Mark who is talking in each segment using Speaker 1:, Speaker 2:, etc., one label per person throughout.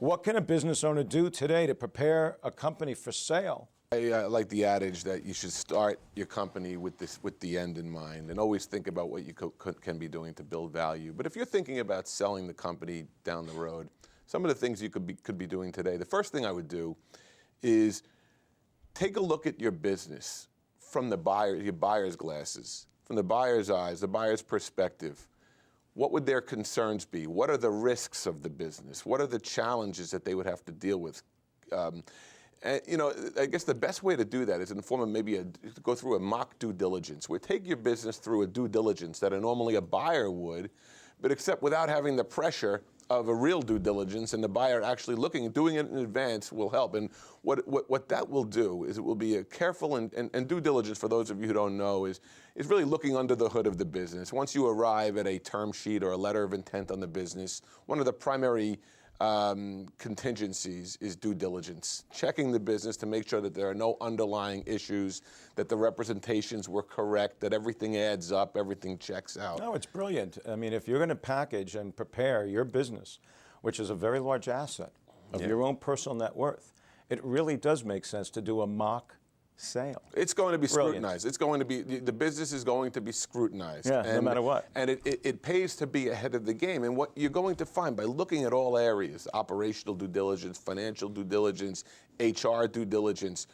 Speaker 1: What can a business owner do today to prepare a company for sale?
Speaker 2: I like the adage that you should start your company with the end in mind, and always think about what you can be doing to build value. But if you're thinking about selling the company down the road, some of the things you could be doing today, the first thing I would do is take a look at your business from your buyer's glasses, from the buyer's eyes, the buyer's perspective. What would their concerns be? What are the risks of the business? What are the challenges that they would have to deal with? And, you know, I guess the best way to do that is in the form of maybe go through a mock due diligence, where take your business through a due diligence that normally a buyer would, but except without having the pressure of a real due diligence, and the buyer actually doing it in advance will help. And what that will do is it will be a careful and due diligence, for those of you who don't know, is really looking under the hood of the business. Once you arrive at a term sheet or a letter of intent on the business, one of the primary contingencies is due diligence, checking the business to make sure that there are no underlying issues, that the representations were correct, that everything adds up, everything checks out.
Speaker 1: No, it's brilliant. I mean, if you're going to package and prepare your business, which is a very large asset of your own personal net worth, it really does make sense to do a mock sale.
Speaker 2: It's going to be scrutinized. It's going to be, the business is going to be scrutinized.
Speaker 1: Yeah, no matter what.
Speaker 2: And it pays to be ahead of the game. And what you're going to find by looking at all areas, operational due diligence, financial due diligence, HR due diligence,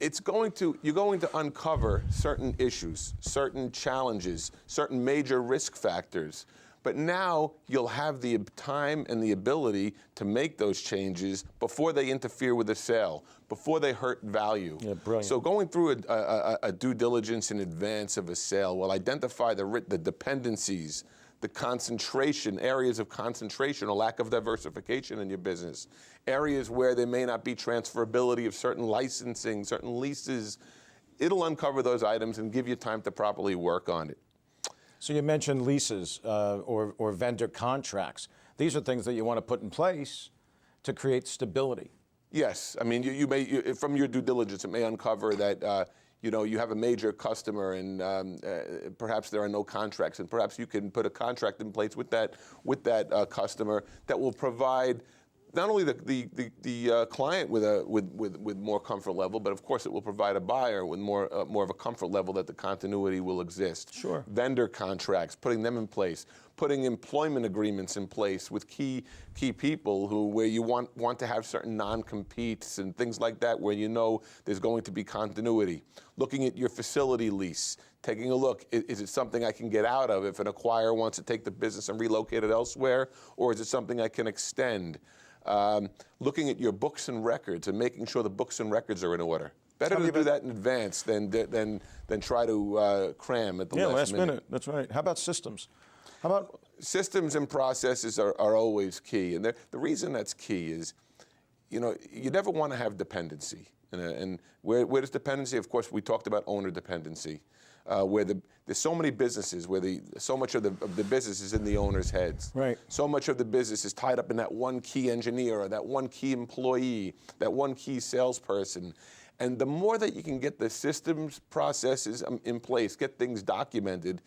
Speaker 2: you're going to uncover certain issues, certain challenges, certain major risk factors. But now you'll have the time and the ability to make those changes before they interfere with the sale, before they hurt value.
Speaker 1: Yeah, brilliant.
Speaker 2: So going through a due diligence in advance of a sale will identify the dependencies, the concentration, areas of concentration or lack of diversification in your business, areas where there may not be transferability of certain licensing, certain leases. It'll uncover those items and give you time to properly work on it.
Speaker 1: So you mentioned leases or vendor contracts. These are things that you want to put in place to create stability.
Speaker 2: Yes, I mean, you may, from your due diligence, it may uncover that you have a major customer and perhaps there are no contracts, and perhaps you can put a contract in place with that customer that will provide not only the client with more comfort level, but of course it will provide a buyer with more of a comfort level that the continuity will exist.
Speaker 1: Sure.
Speaker 2: Vendor contracts, putting them in place, putting employment agreements in place with key people where you want to have certain non-competes and things like that, where you know there's going to be continuity. Looking at your facility lease, taking a look, is it something I can get out of if an acquirer wants to take the business and relocate it elsewhere, or is it something I can extend? Looking at your books and records and making sure the books and records are in order. Better to do that in advance than try to cram at the last minute.
Speaker 1: That's right. How about systems? How about
Speaker 2: systems and processes are always key, and the reason that's key is, you never want to have dependency. And where does dependency? Of course, we talked about owner dependency, where there's so many businesses where so much of the business is in the owner's heads.
Speaker 1: Right.
Speaker 2: So much of the business is tied up in that one key engineer or that one key employee, that one key salesperson. And the more that you can get the systems, processes in place, get things documented,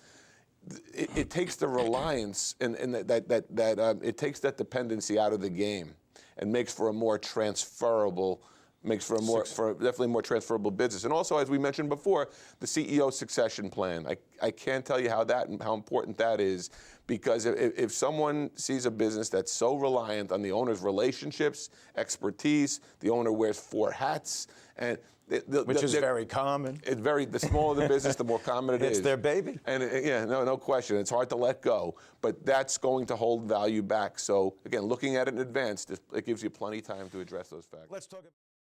Speaker 2: it takes the reliance and it takes that dependency out of the game and makes for a more transferable. Makes for definitely more transferable business. And also, as we mentioned before, the CEO succession plan. I can't tell you how important that is, because if someone sees a business that's so reliant on the owner's relationships, expertise, the owner wears 4 hats, and
Speaker 1: which is very common.
Speaker 2: The smaller the business, the more common it is.
Speaker 1: It's their baby.
Speaker 2: And no question. It's hard to let go, but that's going to hold value back. So again, looking at it in advance, it gives you plenty of time to address those factors.
Speaker 1: Let's talk about